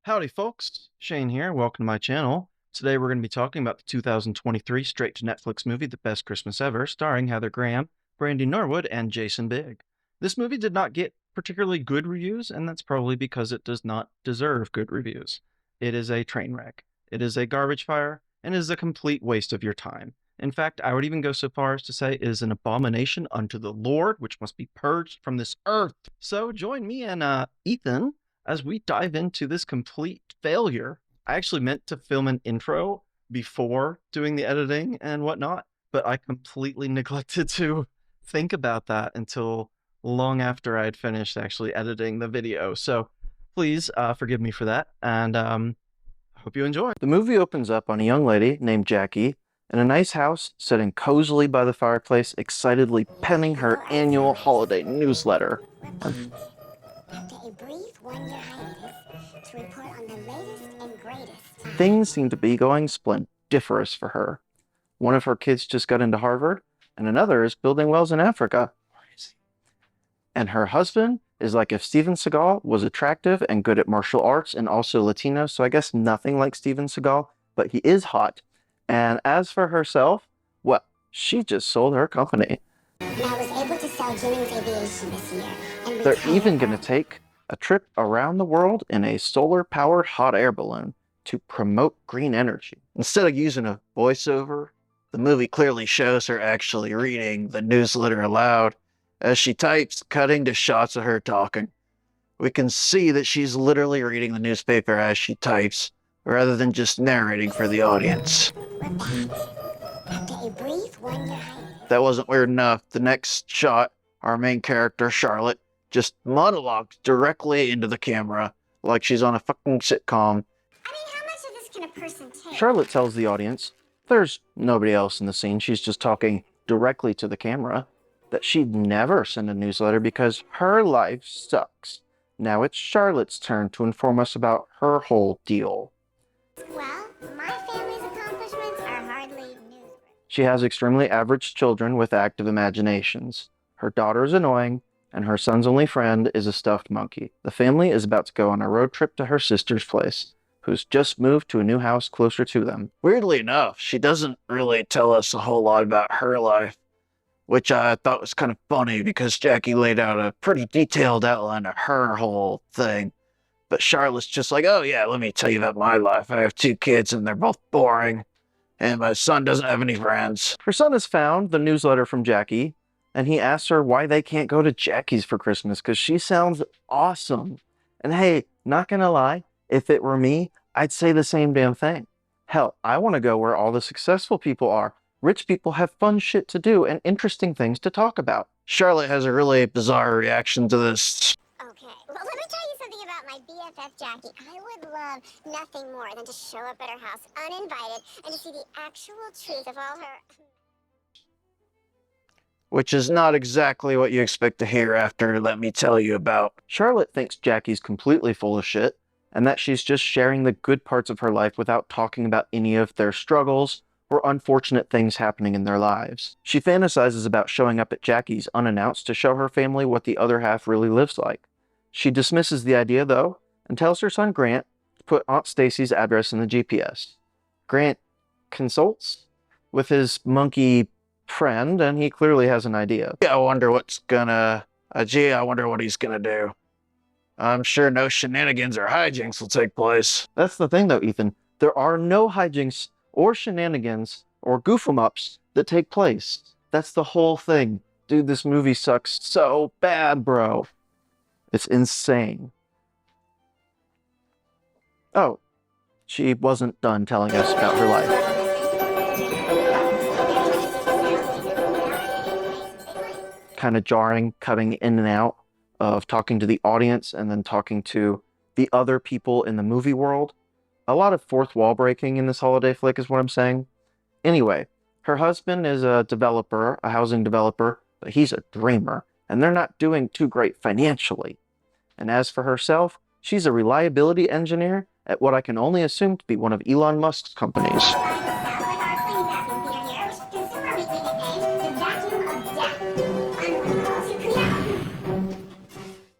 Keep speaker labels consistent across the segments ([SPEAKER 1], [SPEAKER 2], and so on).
[SPEAKER 1] Howdy folks, Shane here, welcome to my channel. Today we're going to be talking about the 2023 straight-to-Netflix movie The Best Christmas Ever, starring Heather Graham, Brandy Norwood, and Jason Bigg. This movie did not get particularly good reviews, and that's probably because it does not deserve good reviews. It is a train wreck, it is a garbage fire, and it is a complete waste of your time. In fact, I would even go so far as to say it is an abomination unto the Lord, which must be purged from this earth. So join me and Ethan as we dive into this complete failure. I actually meant to film an intro before doing the editing and whatnot, but I completely neglected to think about that until long after I had finished actually editing the video. So please forgive me for that, and hope you enjoy. The movie opens up on a young lady named Jackie in a nice house, sitting cozily by the fireplace, excitedly penning her annual holiday newsletter.
[SPEAKER 2] After a brief one-year hiatus to report on the latest and greatest.
[SPEAKER 1] Things seem to be going splendiferous for her. One of her kids just got into Harvard, and another is building wells in Africa. And her husband is like if Steven Seagal was attractive and good at martial arts and also Latino, so I guess nothing like Steven Seagal, but he is hot. And as for herself, well, she just sold her company.
[SPEAKER 2] And I was able to sell Jennings Aviation this year. And
[SPEAKER 1] They're even going to take a trip around the world in a solar-powered hot air balloon to promote green energy. Instead of using a voiceover, the movie clearly shows her actually reading the newsletter aloud as she types, cutting to shots of her talking. We can see that she's literally reading the newspaper as she types, rather than just narrating for the audience.
[SPEAKER 2] we're back. After a brief one-year hiatus.
[SPEAKER 1] That wasn't weird enough. The next shot, our main character, Charlotte, just monologues directly into the camera like she's on a fucking sitcom.
[SPEAKER 2] I mean, how much of this can a person take?
[SPEAKER 1] Charlotte tells the audience there's nobody else in the scene. She's just talking directly to the camera, that she'd never send a newsletter because her life sucks. Now it's Charlotte's turn to inform us about her whole deal.
[SPEAKER 2] Well, my family's accomplishments are hardly newsworthy.
[SPEAKER 1] She has extremely average children with active imaginations. Her daughter is annoying, and her son's only friend is a stuffed monkey. The family is about to go on a road trip to her sister's place, who's just moved to a new house closer to them. Weirdly enough, she doesn't really tell us a whole lot about her life, which I thought was kind of funny because Jackie laid out a pretty detailed outline of her whole thing. But Charlotte's just like, oh yeah, let me tell you about my life. I have 2 kids and they're both boring, and my son doesn't have any friends. Her son has found the newsletter from Jackie, and he asks her why they can't go to Jackie's for Christmas because she sounds awesome. And hey, not gonna lie, if it were me, I'd say the same damn thing. Hell, I want to go where all the successful people are. Rich people have fun shit to do and interesting things to talk about. Charlotte has a really bizarre reaction to this.
[SPEAKER 2] Okay, well, let me tell you something about my BFF Jackie. I would love nothing more than to show up at her house uninvited and to see the actual truth of all her...
[SPEAKER 1] Which is not exactly what you expect to hear after Let Me Tell You About. Charlotte thinks Jackie's completely full of shit, and that she's just sharing the good parts of her life without talking about any of their struggles or unfortunate things happening in their lives. She fantasizes about showing up at Jackie's unannounced to show her family what the other half really lives like. She dismisses the idea, though, and tells her son Grant to put Aunt Stacy's address in the GPS. Grant consults with his monkey friend, and he clearly has an idea. I wonder what's gonna... I wonder what he's gonna do. I'm sure no shenanigans or hijinks will take place. That's the thing, though, Ethan. There are no hijinks or shenanigans or goof-em-ups that take place. That's the whole thing. Dude, this movie sucks so bad, bro. It's insane. Oh, she wasn't done telling us about her life. Kind of jarring, cutting in and out of talking to the audience and then talking to the other people in the movie world. A lot of fourth wall breaking in this holiday flick is what I'm saying. Anyway, her husband is a developer, a housing developer, but he's a dreamer, and they're not doing too great financially. And as for herself, she's a reliability engineer at what I can only assume to be one of Elon Musk's companies.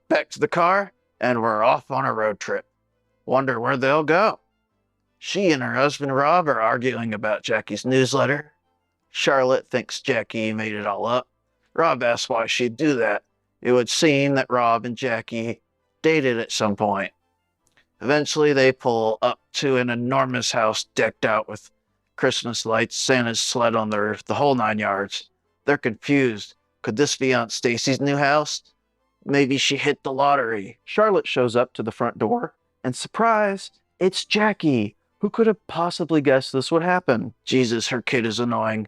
[SPEAKER 1] Back to the car, and we're off on a road trip.
[SPEAKER 3] Wonder where they'll go. She and her husband Rob are arguing about Jackie's newsletter. Charlotte thinks Jackie made it all up. Rob asks why she'd do that. It would seem that Rob and Jackie dated at some point. Eventually, they pull up to an enormous house decked out with Christmas lights, Santa's sled on the roof, the whole 9 yards. They're confused. Could this be Aunt Stacy's new house? Maybe she hit the lottery.
[SPEAKER 1] Charlotte shows up to the front door, and surprise, it's Jackie. Who could have possibly guessed this would happen?
[SPEAKER 3] Jesus, her kid is annoying.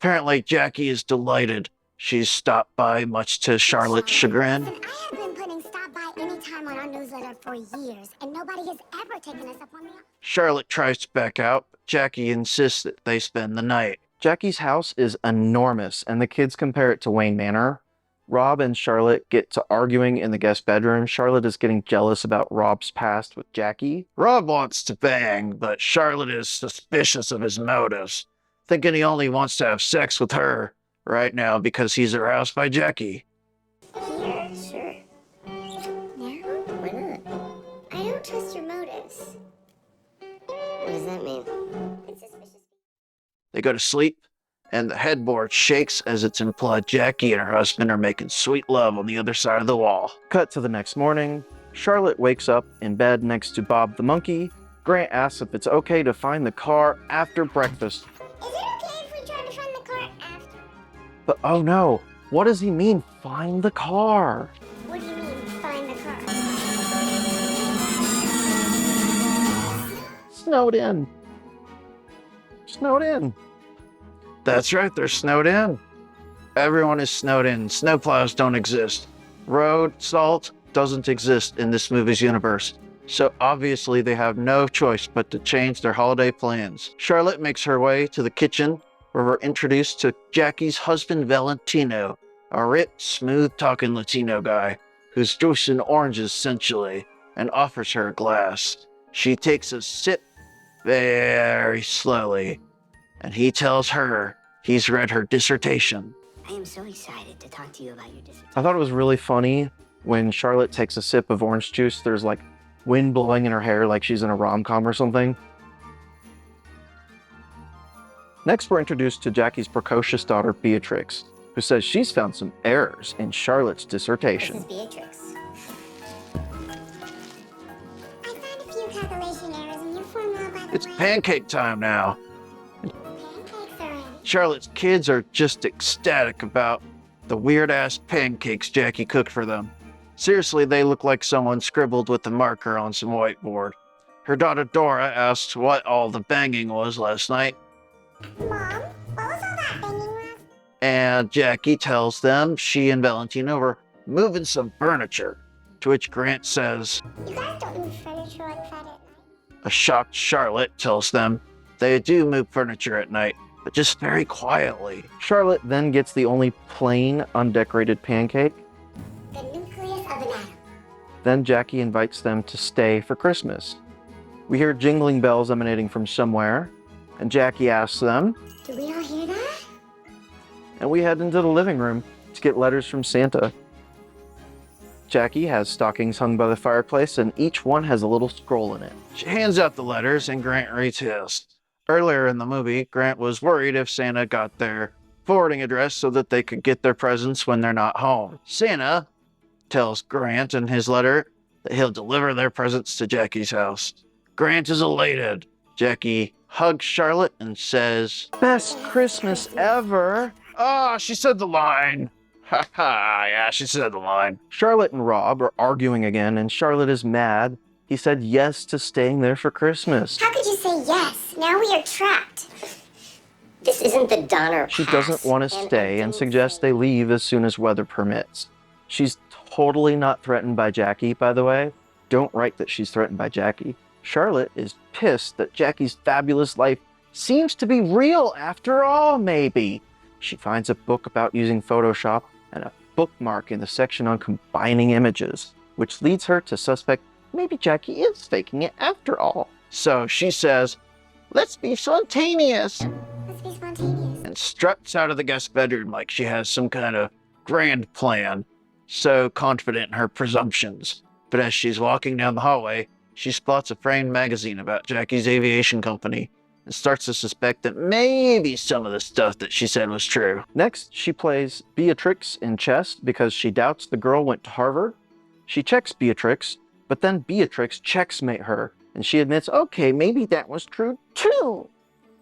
[SPEAKER 3] Apparently, Jackie is delighted. She's stopped by, much to Charlotte's chagrin.
[SPEAKER 2] Listen, I have been putting stop by anytime on our newsletter for years, and nobody has ever taken us up on the offer.
[SPEAKER 3] Charlotte tries to back out, but Jackie insists that they spend the night.
[SPEAKER 1] Jackie's house is enormous, and the kids compare it to Wayne Manor. Rob and Charlotte get to arguing in the guest bedroom. Charlotte is getting jealous about Rob's past with Jackie.
[SPEAKER 3] Rob wants to bang, but Charlotte is suspicious of his motives, thinking he only wants to have sex with her right now because he's aroused by Jackie.
[SPEAKER 2] Here, sure. Now? Why not? I don't trust your motives. What does that mean? It's suspicious.
[SPEAKER 3] They go to sleep, and the headboard shakes as it's implied Jackie and her husband are making sweet love on the other side of the wall.
[SPEAKER 1] Cut to the next morning. Charlotte wakes up in bed next to Bob the monkey. Grant asks if it's okay to find the car after breakfast.
[SPEAKER 2] Is it okay if we try to find the car after?
[SPEAKER 1] But oh no, what does he mean, find the car?
[SPEAKER 2] What do you mean, find the car?
[SPEAKER 1] Snowed in. Snowed in.
[SPEAKER 3] That's right, they're snowed in. Everyone is snowed in. Snowplows don't exist. Road salt doesn't exist in this movie's universe. So obviously they have no choice but to change their holiday plans. Charlotte makes her way to the kitchen where we're introduced to Jackie's husband Valentino, a ripped, smooth-talking Latino guy who's juicing oranges sensually and offers her a glass. She takes a sip very slowly, and he tells her he's read her dissertation.
[SPEAKER 2] I am so excited to talk to you about your dissertation.
[SPEAKER 1] I thought it was really funny when Charlotte takes a sip of orange juice. There's like wind blowing in her hair like she's in a rom-com or something. Next, we're introduced to Jackie's precocious daughter, Beatrix, who says she's found some errors in Charlotte's dissertation.
[SPEAKER 2] This is Beatrix. I found a few calculation errors in your formula, by the
[SPEAKER 3] It's
[SPEAKER 2] way.
[SPEAKER 3] pancake time now.
[SPEAKER 2] Pancakes are in.
[SPEAKER 3] Charlotte's kids are just ecstatic about the weird-ass pancakes Jackie cooked for them. Seriously, they look like someone scribbled with a marker on some whiteboard. Her daughter Dora asks what all the banging was last night,
[SPEAKER 2] Mom, what was all that banging last?
[SPEAKER 3] and Jackie tells them she and Valentino were moving some furniture, to which Grant says,
[SPEAKER 2] You guys don't move furniture like that at night.
[SPEAKER 3] a shocked Charlotte tells them they do move furniture at night, but just very quietly.
[SPEAKER 1] Charlotte then gets the only plain, undecorated pancake.
[SPEAKER 2] The nucleus of an atom.
[SPEAKER 1] Then Jackie invites them to stay for Christmas. We hear jingling bells emanating from somewhere, and Jackie asks them,
[SPEAKER 2] Do we all hear that?
[SPEAKER 1] and we head into the living room to get letters from Santa. Jackie has stockings hung by the fireplace, and each one has a little scroll in it.
[SPEAKER 3] She hands out the letters, and Grant reads his. Earlier in the movie, Grant was worried if Santa got their forwarding address so that they could get their presents when they're not home. Santa tells Grant in his letter that he'll deliver their presents to Jackie's house. Grant is elated. Jackie hugs Charlotte and says,
[SPEAKER 1] Best Christmas ever!
[SPEAKER 3] "Ah, she said the line." Ha ha, yeah, she said the line.
[SPEAKER 1] Charlotte and Rob are arguing again, and Charlotte is mad. He said yes to staying there for Christmas.
[SPEAKER 2] How could you say yes? Now we are trapped. This isn't the Donner
[SPEAKER 1] She
[SPEAKER 2] Pass,
[SPEAKER 1] doesn't want to stay and suggests they leave as soon as weather permits. She's totally not threatened by Jackie, by the way. Don't write that she's threatened by Jackie. Charlotte is pissed that Jackie's fabulous life seems to be real after all, maybe. She finds a book about using Photoshop and a bookmark in the section on combining images, which leads her to suspect maybe Jackie is faking it after all.
[SPEAKER 3] So she says, "Let's be spontaneous,"
[SPEAKER 2] Let's be spontaneous.
[SPEAKER 3] and struts out of the guest bedroom like she has some kind of grand plan, so confident in her presumptions. But as she's walking down the hallway, she spots a framed magazine about Jackie's aviation company and starts to suspect that maybe some of the stuff that she said was true.
[SPEAKER 1] Next, she plays Beatrix in chess because she doubts the girl went to Harvard. She checks Beatrix, but then Beatrix checkmate her, and she admits, okay, maybe that was true too.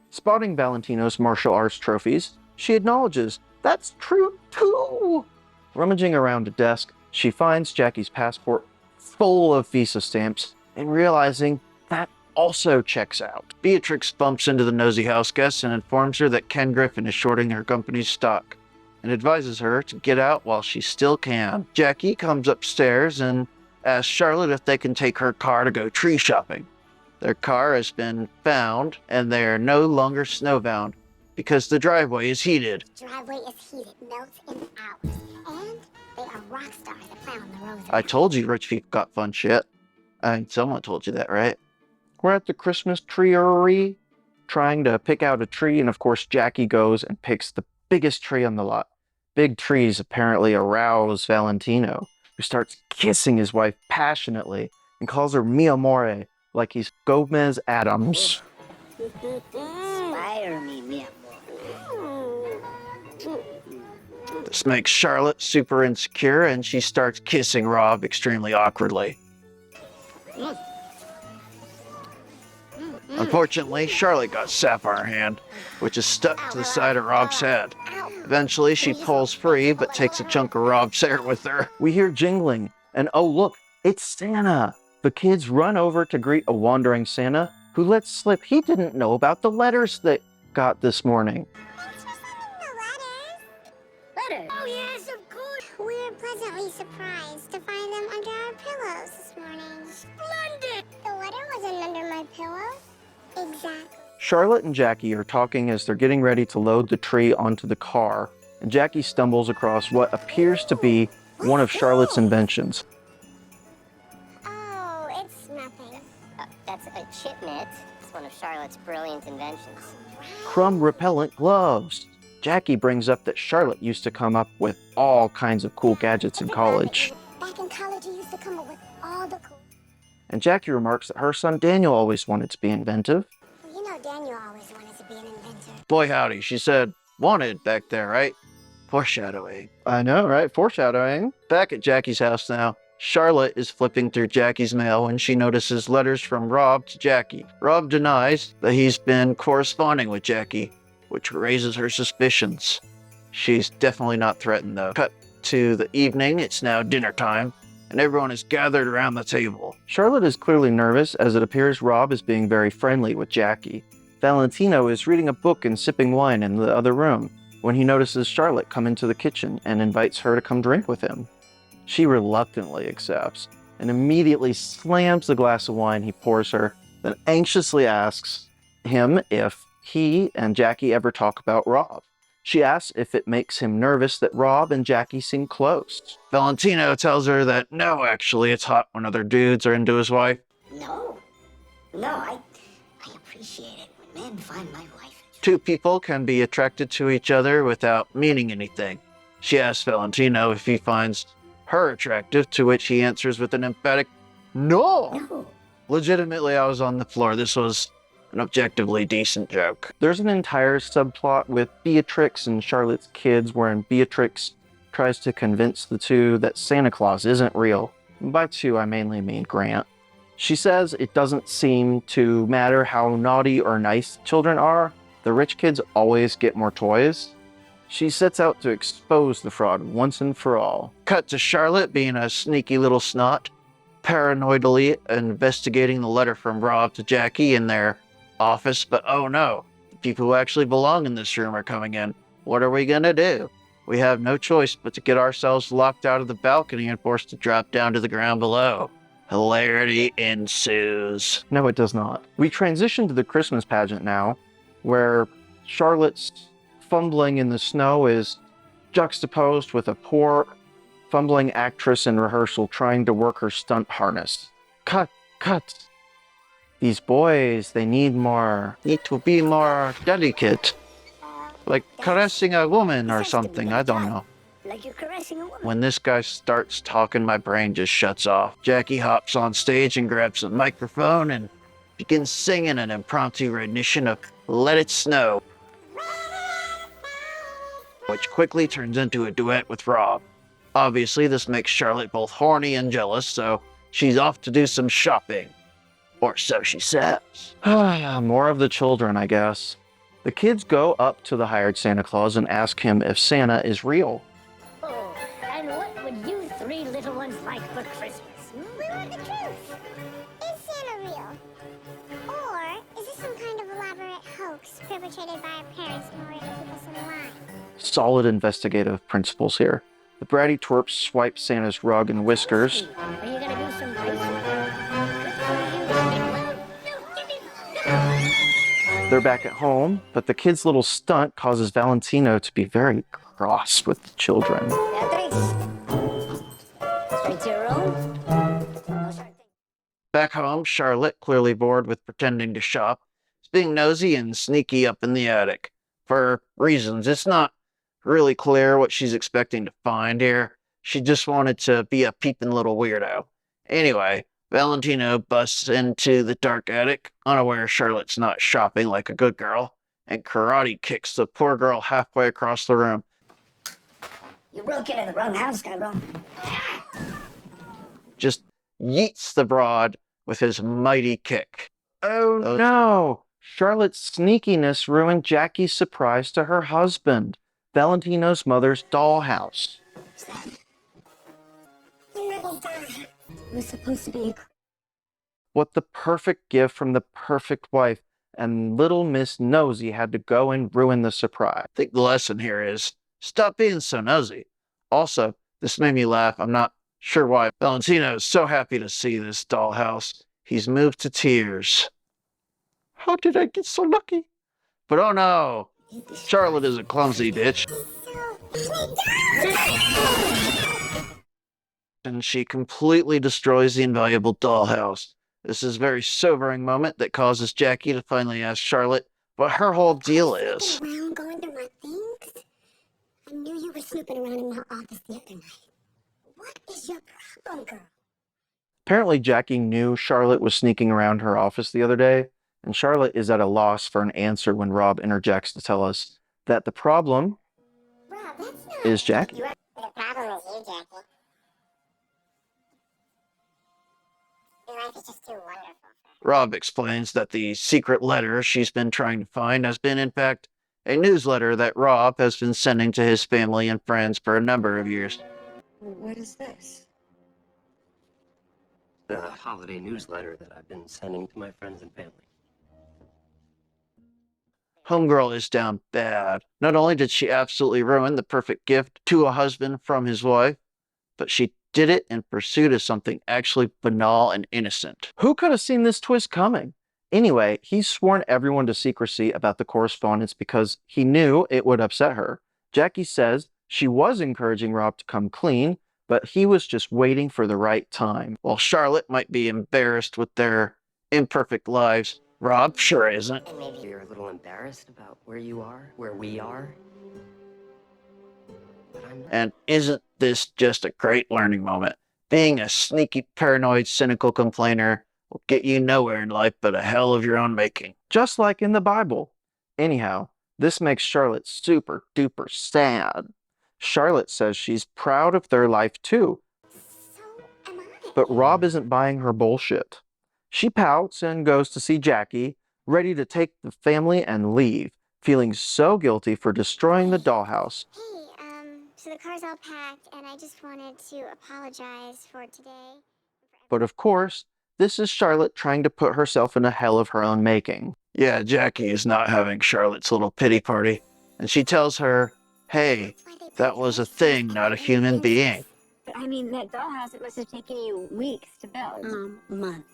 [SPEAKER 1] Spotting Valentino's martial arts trophies, she acknowledges, that's true too. Rummaging around a desk, she finds Jackie's passport full of visa stamps, and realizing that also checks out.
[SPEAKER 3] Beatrix bumps into the nosy house guest and informs her that Ken Griffin is shorting her company's stock and advises her to get out while she still can. Jackie comes upstairs and asks Charlotte if they can take her car to go tree shopping. Their car has been found and they are no longer snowbound because the driveway is heated.
[SPEAKER 2] The driveway is heated, melts in hours, and they are rock stars that play on the road.
[SPEAKER 3] I told you rich people got fun shit. Someone told you that, right?
[SPEAKER 1] We're at the Christmas tree-ery, trying to pick out a tree, and of course Jackie goes and picks the biggest tree on the lot. Big trees apparently arouse Valentino, who starts kissing his wife passionately and calls her mi amore, like he's Gomez Adams.
[SPEAKER 4] Inspire me, mi amor.
[SPEAKER 3] This makes Charlotte super insecure and she starts kissing Rob extremely awkwardly. Unfortunately, Charlotte got sap on her hand, which is stuck to the side of Rob's head. Eventually, she pulls free, but takes a chunk of Rob's hair with her.
[SPEAKER 1] We hear jingling, and oh look, it's Santa! The kids run over to greet a wandering Santa, who lets slip he didn't know about the letters they got this morning.
[SPEAKER 2] Thanks for sending the letters.
[SPEAKER 4] Letter. Oh, yes, of course.
[SPEAKER 2] We're pleasantly surprised to find them under our pillows this morning.
[SPEAKER 4] Splendid.
[SPEAKER 2] The letter wasn't under my pillow. Exactly.
[SPEAKER 1] Charlotte and Jackie are talking as they're getting ready to load the tree onto the car, and Jackie stumbles across what appears to be one of Charlotte's inventions.
[SPEAKER 2] Oh, it's nothing.
[SPEAKER 5] That's a chip mitt. It's one of Charlotte's brilliant inventions.
[SPEAKER 1] Crumb repellent gloves. Jackie brings up that Charlotte used to come up with all kinds of cool gadgets in college.
[SPEAKER 2] Back in college, he used to come up with all the cool.
[SPEAKER 1] And Jackie remarks that her son Daniel always wanted to be inventive.
[SPEAKER 2] Well, you know, Daniel always wanted to be an inventor.
[SPEAKER 3] Boy howdy, she said, wanted back there, right? Foreshadowing.
[SPEAKER 1] I know, right? Foreshadowing.
[SPEAKER 3] Back at Jackie's house now, Charlotte is flipping through Jackie's mail when she notices letters from Rob to Jackie. Rob denies that he's been corresponding with Jackie, which raises her suspicions. She's definitely not threatened though. Cut to the evening, it's now dinner time, and everyone is gathered around the table.
[SPEAKER 1] Charlotte is clearly nervous as it appears Rob is being very friendly with Jackie. Valentino is reading a book and sipping wine in the other room when he notices Charlotte come into the kitchen and invites her to come drink with him. She reluctantly accepts and immediately slams the glass of wine he pours her, then anxiously asks him if he and Jackie ever talk about Rob. She asks if it makes him nervous that Rob and Jackie seem close.
[SPEAKER 3] Valentino tells her that no, actually, it's hot when other dudes are into his wife.
[SPEAKER 4] No. No, I appreciate it when men find my wife.
[SPEAKER 3] Two people can be attracted to each other without meaning anything. She asks Valentino if he finds her attractive, to which he answers with an emphatic no.
[SPEAKER 4] No.
[SPEAKER 3] Legitimately, I was on the floor. This was an objectively decent joke.
[SPEAKER 1] There's an entire subplot with Beatrix and Charlotte's kids wherein Beatrix tries to convince the two that Santa Claus isn't real. By two, I mainly mean Grant. She says it doesn't seem to matter how naughty or nice children are, the rich kids always get more toys. She sets out to expose the fraud once and for all.
[SPEAKER 3] Cut to Charlotte being a sneaky little snot, paranoidally investigating the letter from Rob to Jackie in their office, but oh no, the people who actually belong in this room are coming in. What are we gonna do? We have no choice but to get ourselves locked out of the balcony and forced to drop down to the ground below. Hilarity ensues.
[SPEAKER 1] No, it does not. We transition to the Christmas pageant now, where Charlotte's fumbling in the snow is juxtaposed with a poor, fumbling actress in rehearsal trying to work her stunt harness. Cut, cut. These boys, they need
[SPEAKER 3] to be more delicate. Like caressing a woman or something, I don't know.
[SPEAKER 4] like you're caressing a woman.
[SPEAKER 3] When this guy starts talking, my brain just shuts off. Jackie hops on stage and grabs a microphone and begins singing an impromptu rendition of Let It Snow, which quickly turns into a duet with Rob. Obviously, this makes Charlotte both horny and jealous, so she's off to do some shopping. Or so she says.
[SPEAKER 1] More of the children, I guess. The kids go up to the hired Santa Claus and ask him if Santa is real.
[SPEAKER 4] Oh, and what would you three little ones like for Christmas?
[SPEAKER 2] We want the truth. Is Santa real? Or is this some kind of elaborate hoax perpetrated by our parents in order to keep us in line?
[SPEAKER 1] Solid investigative principles here. The bratty twerp swipes Santa's rug and whiskers.
[SPEAKER 4] Are you gonna do some racing?
[SPEAKER 1] They're back at home, but the kid's little stunt causes Valentino to be very cross with the children.
[SPEAKER 4] Beatriz. Straight to your room.
[SPEAKER 3] Back home, Charlotte, clearly bored with pretending to shop, is being nosy and sneaky up in the attic. For reasons, it's not really clear what she's expecting to find here. She just wanted to be a peeping little weirdo. Anyway, Valentino busts into the dark attic, unaware Charlotte's not shopping like a good girl, and karate kicks the poor girl halfway across the room.
[SPEAKER 4] You broke into the wrong house, Gabriel.
[SPEAKER 3] Just yeets the broad with his mighty kick.
[SPEAKER 1] Oh no! Charlotte's sneakiness ruined Jackie's surprise to her husband, Valentino's mother's dollhouse.
[SPEAKER 4] It was supposed to be.
[SPEAKER 1] What the perfect gift from the perfect wife, and little Miss Nosy had to go and ruin the surprise.
[SPEAKER 3] I think the lesson here is stop being so nosy. Also, this made me laugh. I'm not sure why. Valentino is so happy to see this dollhouse. He's moved to tears. How did I get so lucky? But oh no, Charlotte is a clumsy bitch. And she completely destroys the invaluable dollhouse. This is a very sobering moment that causes Jackie to finally ask Charlotte what her whole deal is.
[SPEAKER 2] Around going through my things? I knew you were snooping around in my office the other night. What is your problem, girl?
[SPEAKER 1] Apparently, Jackie knew Charlotte was sneaking around her office the other day, and Charlotte is at a loss for an answer when Rob interjects to tell us that the problem
[SPEAKER 2] Rob, that's not...
[SPEAKER 1] is Jackie.
[SPEAKER 2] The problem is you, Jackie. Your life is just too wonderful.
[SPEAKER 3] Rob explains that the secret letter she's been trying to find has been, in fact, a newsletter that Rob has been sending to his family and friends for a number of years.
[SPEAKER 6] What is this?
[SPEAKER 7] The holiday newsletter that I've been sending to my friends and family.
[SPEAKER 3] Homegirl is down bad. Not only did she absolutely ruin the perfect gift to a husband from his wife, but she did it in pursuit of something actually banal and innocent.
[SPEAKER 1] Who could have seen this twist coming? Anyway, he's sworn everyone to secrecy about the correspondence because he knew it would upset her. Jackie says she was encouraging Rob to come clean, but he was just waiting for the right time.
[SPEAKER 3] While Charlotte might be embarrassed with their imperfect lives, Rob sure isn't.
[SPEAKER 7] And maybe you're a little embarrassed about where you are, where we are. But I'm not.
[SPEAKER 3] And isn't this just a great learning moment? Being a sneaky, paranoid, cynical complainer will get you nowhere in life but a hell of your own making.
[SPEAKER 1] Just like in the Bible. Anyhow, this makes Charlotte super duper sad. Charlotte says she's proud of their life too,
[SPEAKER 2] So am I.
[SPEAKER 1] but Rob isn't buying her bullshit. She pouts and goes to see Jackie, ready to take the family and leave, feeling so guilty for destroying the dollhouse.
[SPEAKER 2] Hey, so the car's all packed, and I just wanted to apologize for today.
[SPEAKER 1] But of course, this is Charlotte trying to put herself in a hell of her own making.
[SPEAKER 3] Yeah, Jackie is not having Charlotte's little pity party, and she tells her, hey, that was a thing, not a human being.
[SPEAKER 6] I mean, that dollhouse, it must have taken you weeks to build.
[SPEAKER 4] Months.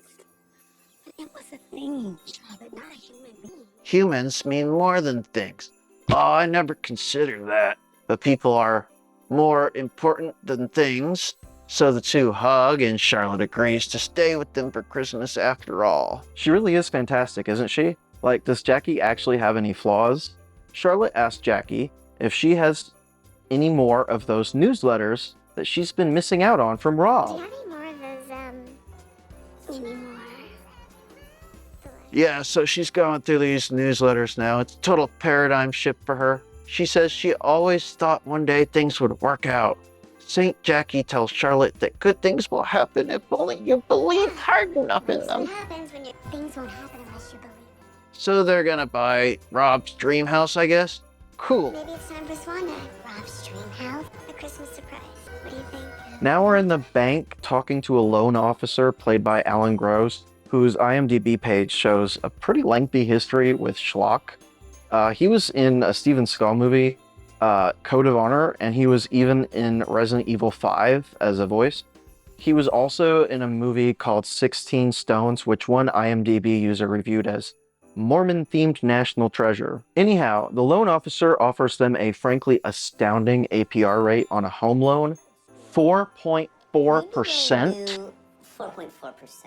[SPEAKER 4] But it was a thing, Charlotte, not a human being.
[SPEAKER 3] Humans mean more than things. Oh, I never considered that. But people are more important than things. So the two hug, and Charlotte agrees to stay with them for Christmas after all.
[SPEAKER 1] She really is fantastic, isn't she? Like, does Jackie actually have any flaws? Charlotte asks Jackie if she has any more of those newsletters that she's been missing out on from
[SPEAKER 2] Do
[SPEAKER 1] Rob.
[SPEAKER 2] you have any more of those, any more?
[SPEAKER 3] Yeah, so she's going through these newsletters now. It's a total paradigm shift for her. She says she always thought one day things would work out. St. Jackie tells Charlotte that good things will happen if only you believe hard enough in
[SPEAKER 2] That's
[SPEAKER 3] them.
[SPEAKER 2] what happens when things won't happen unless you believe it.
[SPEAKER 3] So they're gonna buy Rob's dream house, I guess? Cool.
[SPEAKER 2] Maybe it's time for Swan to Rob's dream house, a Christmas surprise. What do you think?
[SPEAKER 1] Now we're in the bank talking to a loan officer played by Alan Gross, whose IMDb page shows a pretty lengthy history with Schlock. He was in a Steven Seagal movie, Code of Honor, and he was even in Resident Evil 5 as a voice. He was also in a movie called 16 Stones, which one IMDb user reviewed as Mormon-themed national treasure. Anyhow, the loan officer offers them a frankly astounding APR rate on a home loan, 4.4%.
[SPEAKER 5] 4.4%.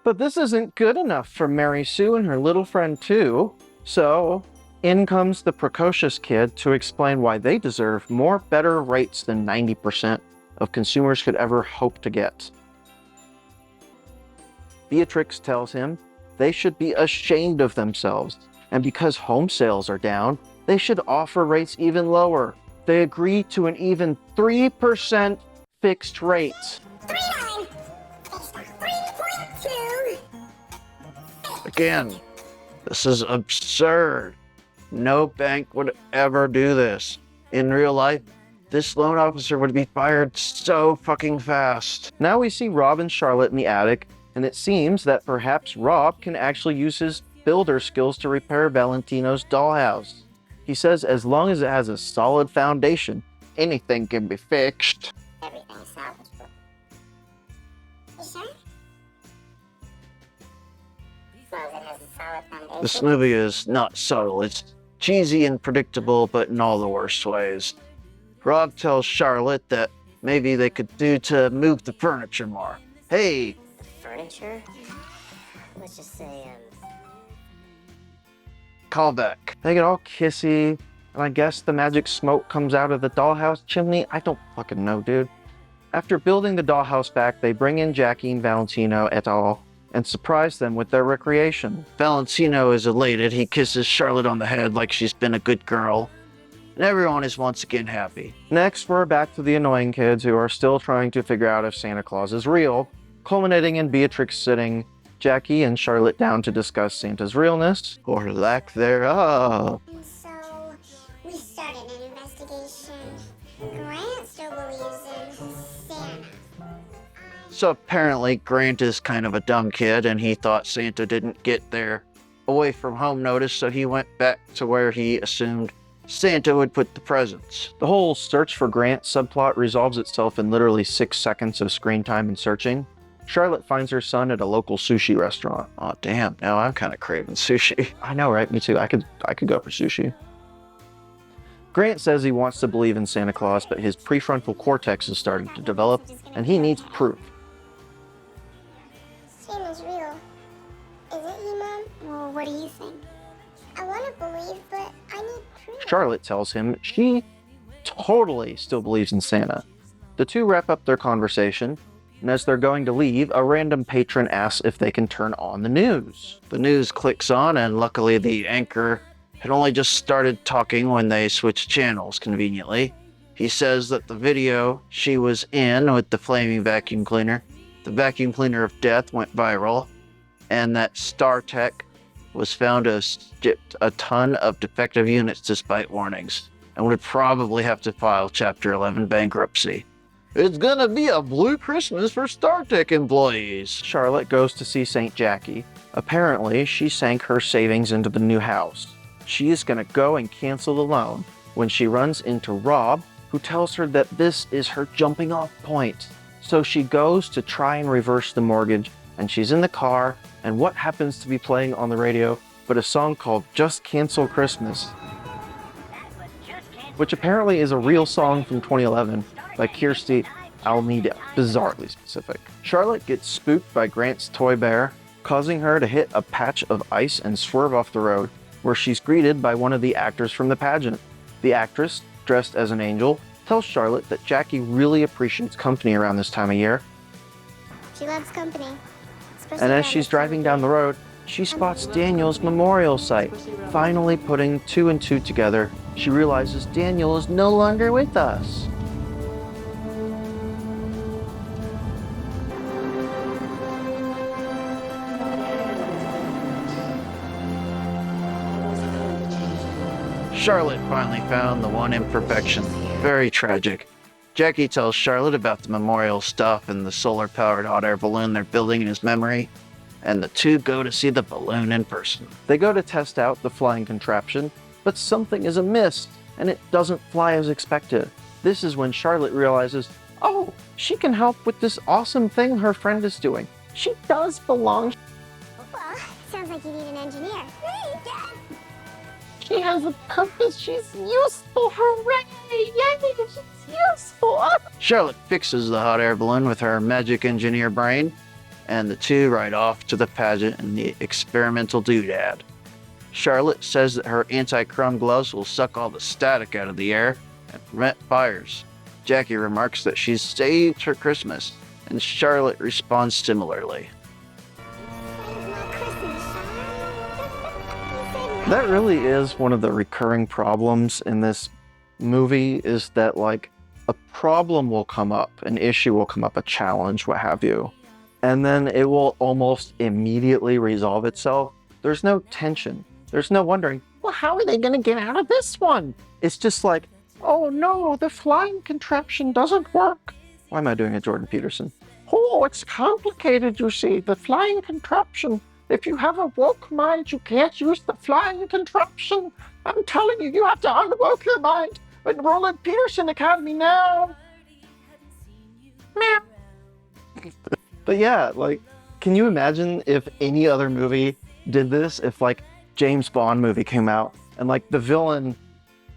[SPEAKER 1] But this isn't good enough for Mary Sue and her little friend too. So in comes the precocious kid to explain why they deserve more better rates than 90% of consumers could ever hope to get. Beatrix tells him they should be ashamed of themselves, and because home sales are down, they should offer rates even lower. They agree to an even 3% fixed rate.
[SPEAKER 2] 3.9. It's 3.2.
[SPEAKER 3] Again, this is absurd. No bank would ever do this. In real life, this loan officer would be fired so fucking fast.
[SPEAKER 1] Now we see Rob and Charlotte in the attic, and it seems that perhaps Rob can actually use his builder skills to repair Valentino's dollhouse. He says as long as it has a solid foundation, anything can be fixed.
[SPEAKER 2] Everything's salvageable. You sure? As long as it has a solid foundation.
[SPEAKER 3] This movie is not subtle. It's cheesy and predictable, but in all the worst ways. Rob tells Charlotte that maybe they could do to move the furniture more. Hey,
[SPEAKER 5] Furniture? Let's just say,
[SPEAKER 3] call back.
[SPEAKER 1] They get all kissy, and I guess the magic smoke comes out of the dollhouse chimney. I don't fucking know, dude. After building the dollhouse back, they bring in Jackie and Valentino et al. And surprise them with their recreation.
[SPEAKER 3] Valentino is elated. He kisses Charlotte on the head like she's been a good girl. And everyone is once again happy.
[SPEAKER 1] Next, we're back to the annoying kids who are still trying to figure out if Santa Claus is real, culminating in Beatrix sitting Jackie and Charlotte down to discuss Santa's realness,
[SPEAKER 3] Or lack thereof.
[SPEAKER 2] And so, we started an investigation. Grant still believes in Santa.
[SPEAKER 3] So apparently Grant is kind of a dumb kid and he thought Santa didn't get their away from home notice, so he went back to where he assumed Santa would put the presents.
[SPEAKER 1] The whole search for Grant subplot resolves itself in literally 6 seconds of screen time and searching. Charlotte finds her son at a local sushi restaurant.
[SPEAKER 3] Oh damn, now I'm kind of craving sushi.
[SPEAKER 1] I know, right? Me too. I could go for sushi. Grant says he wants to believe in Santa Claus, but his prefrontal cortex is starting to develop, and he needs proof.
[SPEAKER 2] Santa's real. Isn't he, Mom? Well, what do you think? I want to believe, but I need proof.
[SPEAKER 1] Charlotte tells him she totally still believes in Santa. The two wrap up their conversation, and as they're going to leave, a random patron asks if they can turn on the news.
[SPEAKER 3] The news clicks on, and luckily the anchor had only just started talking when they switched channels conveniently. He says that the video she was in with the flaming vacuum cleaner, the vacuum cleaner of death, went viral, and that StarTech was found to have shipped a ton of defective units despite warnings, and would probably have to file Chapter 11 bankruptcy. It's gonna be a blue Christmas for StarTech employees.
[SPEAKER 1] Charlotte goes to see St. Jackie. Apparently, she sank her savings into the new house. She is gonna go and cancel the loan when she runs into Rob, who tells her that this is her jumping off point. So she goes to try and reverse the mortgage, and she's in the car, and what happens to be playing on the radio but a song called Just Cancel Christmas, which apparently is a real song from 2011 by Kirstie Almeida, bizarrely specific. Charlotte gets spooked by Grant's toy bear, causing her to hit a patch of ice and swerve off the road, where she's greeted by one of the actors from the pageant.
[SPEAKER 3] The actress, dressed as an angel, tells Charlotte that Jackie really appreciates company around this time of year,
[SPEAKER 2] She loves company.
[SPEAKER 3] and as she's driving down the road, she spots Daniel's memorial site. Finally putting two and two together, she realizes Daniel is no longer with us. Charlotte finally found the one imperfection. Very tragic. Jackie tells Charlotte about the memorial stuff and the solar-powered hot air balloon they're building in his memory, and the two go to see the balloon in person. They go to test out the flying contraption, but something is amiss, and it doesn't fly as expected. This is when Charlotte realizes, oh, she can help with this awesome thing her friend is doing. She does belong.
[SPEAKER 2] Well, sounds like you need an engineer. Hey, Dad!
[SPEAKER 3] She has a purpose. She's useful. Hooray! Yay! She's useful. Charlotte fixes the hot air balloon with her magic engineer brain, and the two ride off to the pageant in the experimental doodad. Charlotte says that her anti-crumb gloves will suck all the static out of the air and prevent fires. Jackie remarks that she's saved her Christmas, and Charlotte responds similarly. That really is one of the recurring problems in this movie, is that like a problem will come up, an issue will come up, a challenge, what have you, and then it will almost immediately resolve itself. There's no tension. There's no wondering, well, how are they going to get out of this one? It's just like, oh no, the flying contraption doesn't work. Why am I doing a Jordan Peterson? Oh, it's complicated, you see, the flying contraption. If you have a woke mind, you can't use the flying contraption. I'm telling you, you have to unwoke your mind. Enroll at Peterson Academy now. Meow. But yeah, like, can you imagine if any other movie did this? If like James Bond movie came out and like the villain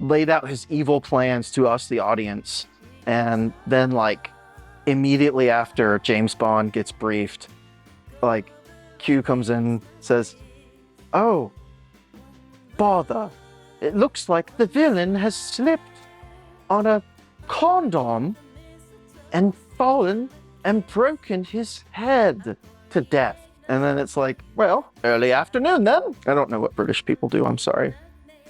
[SPEAKER 3] laid out his evil plans to us, the audience, and then like immediately after James Bond gets briefed, like Q comes in, says, oh, bother. It looks like the villain has slipped on a condom and fallen and broken his head to death. And then it's like, well, early afternoon then. I don't know what British people do, I'm sorry.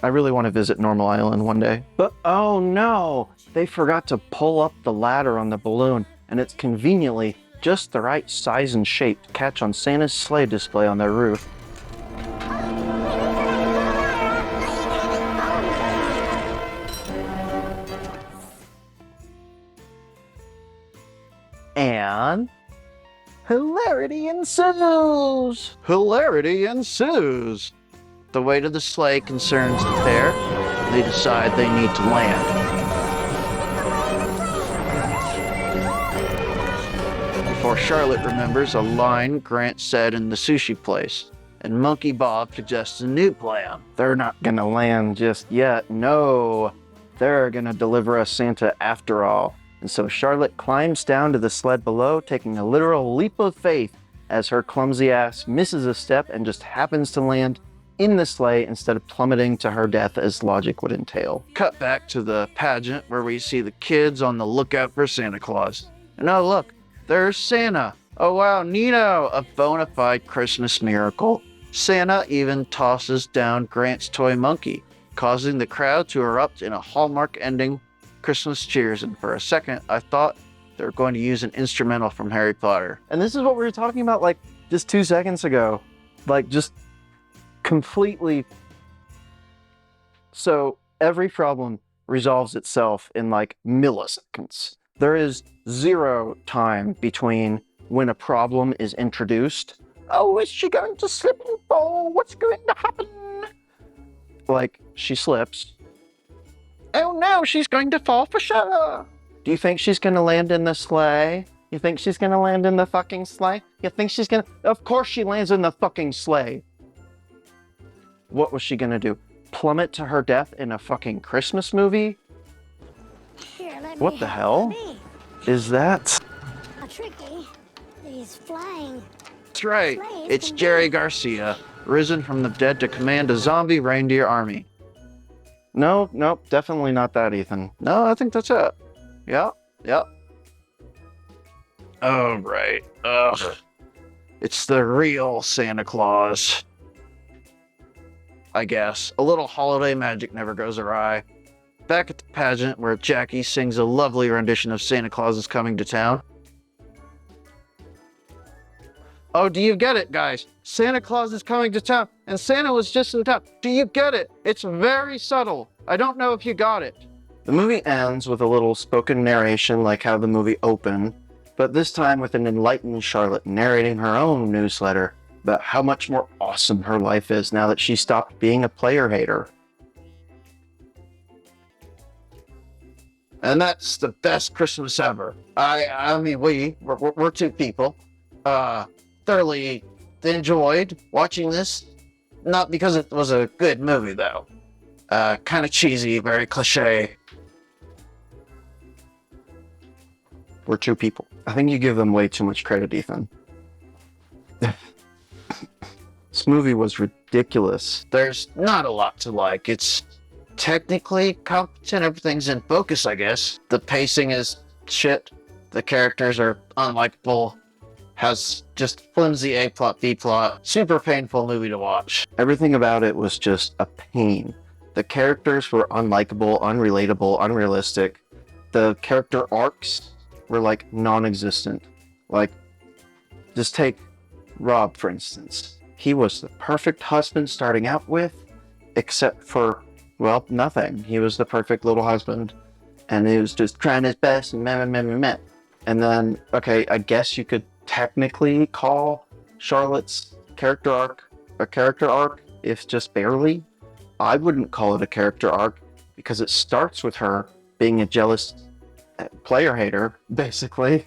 [SPEAKER 3] I really want to visit Normal Island one day. But oh no, they forgot to pull up the ladder on the balloon, and it's conveniently just the right size and shape to catch on Santa's sleigh display on their roof. And hilarity ensues! Hilarity ensues! The weight of the sleigh concerns the pair. They decide they need to land. Before Charlotte remembers a line Grant said in the sushi place, and Monkey Bob suggests a new plan. They're not gonna land just yet, no. They're gonna deliver us Santa after all. And so Charlotte climbs down to the sled below, taking a literal leap of faith as her clumsy ass misses a step and just happens to land in the sleigh instead of plummeting to her death as logic would entail. Cut back to the pageant where we see the kids on the lookout for Santa Claus. And oh look, there's Santa. Oh wow, neato, a bona fide Christmas miracle. Santa even tosses down Grant's toy monkey, causing the crowd to erupt in a Hallmark ending Christmas cheers. And for a second, I thought they were going to use an instrumental from Harry Potter. And this is what we were talking about like just 2 seconds ago. Like just completely. So every problem resolves itself in like milliseconds. There is zero time between when a problem is introduced. Oh, is she going to slip and fall? What's going to happen? Like, she slips. Oh no, she's going to fall for sure. Do you think she's going to land in the sleigh? You think she's going to land in the fucking sleigh? You think she's going to... Of course she lands in the fucking sleigh. What was she going to do? Plummet to her death in a fucking Christmas movie? What the hell is that?
[SPEAKER 2] How tricky. He's flying.
[SPEAKER 3] That's right. It's Jerry Garcia, risen from the dead to command a zombie reindeer army. No, nope, definitely not that, Ethan. No, I think that's it. Yep, yep. Oh, right. Ugh. It's the real Santa Claus. I guess. A little holiday magic never goes awry. Back at the pageant where Jackie sings a lovely rendition of Santa Claus is Coming to Town. Oh, do you get it, guys? Santa Claus is coming to town, and Santa was just in town. Do you get it? It's very subtle. I don't know if you got it. The movie ends with a little spoken narration like how the movie opened, but this time with an enlightened Charlotte narrating her own newsletter about how much more awesome her life is now that she stopped being a player hater. And that's the best Christmas ever. I mean, we're two people. Thoroughly enjoyed watching this. Not because it was a good movie, though. Kind of cheesy, very cliche. We're two people. I think you give them way too much credit, Ethan. This movie was ridiculous. There's not a lot to like. It's technically competent. Everything's in focus, I guess. The pacing is shit. The characters are unlikable. Has just flimsy A plot, B plot. Super painful movie to watch. Everything about it was just a pain. The characters were unlikable, unrelatable, unrealistic. The character arcs were like non-existent. Like, just take Rob, for instance. He was the perfect husband starting out with, except for, well, nothing. He was the perfect little husband. And he was just trying his best and meh. And then, okay, I guess you could technically call Charlotte's character arc a character arc, if just barely. I wouldn't call it a character arc because it starts with her being a jealous player hater, basically,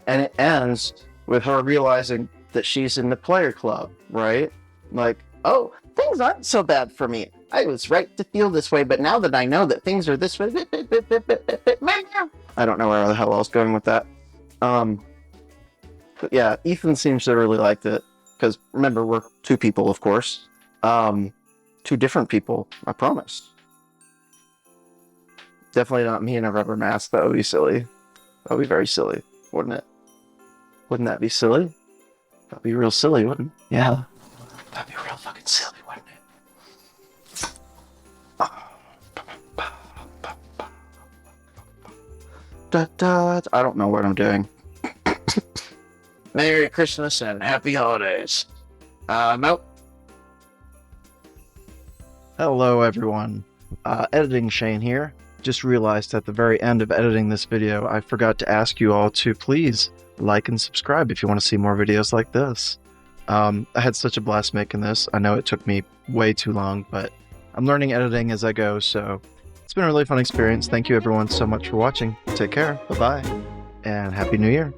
[SPEAKER 3] and it ends with her realizing that she's in the player club, right? Like, oh, things aren't so bad for me. I was right to feel this way, but now that I know that things are this way, I don't know where the hell I was going with that. But yeah, Ethan seems to really like it, because remember, we're two people, of course. Two different people, I promise. Definitely not me in a rubber mask. That would be silly. That would be very silly, wouldn't it? Wouldn't that be silly? That'd be real silly, wouldn't it? Yeah. That'd be real fucking silly, wouldn't it? I don't know what I'm doing. Merry Christmas and Happy Holidays. Nope.
[SPEAKER 1] Hello everyone, Editing Shane here. Just realized at the very end of editing this video, I forgot to ask you all to please like and subscribe if you want to see more videos like this. I had such a blast making this. I know it took me way too long, but I'm learning editing as I go, so it's been a really fun experience. Thank you everyone so much for watching. Take care, bye-bye, and Happy New Year.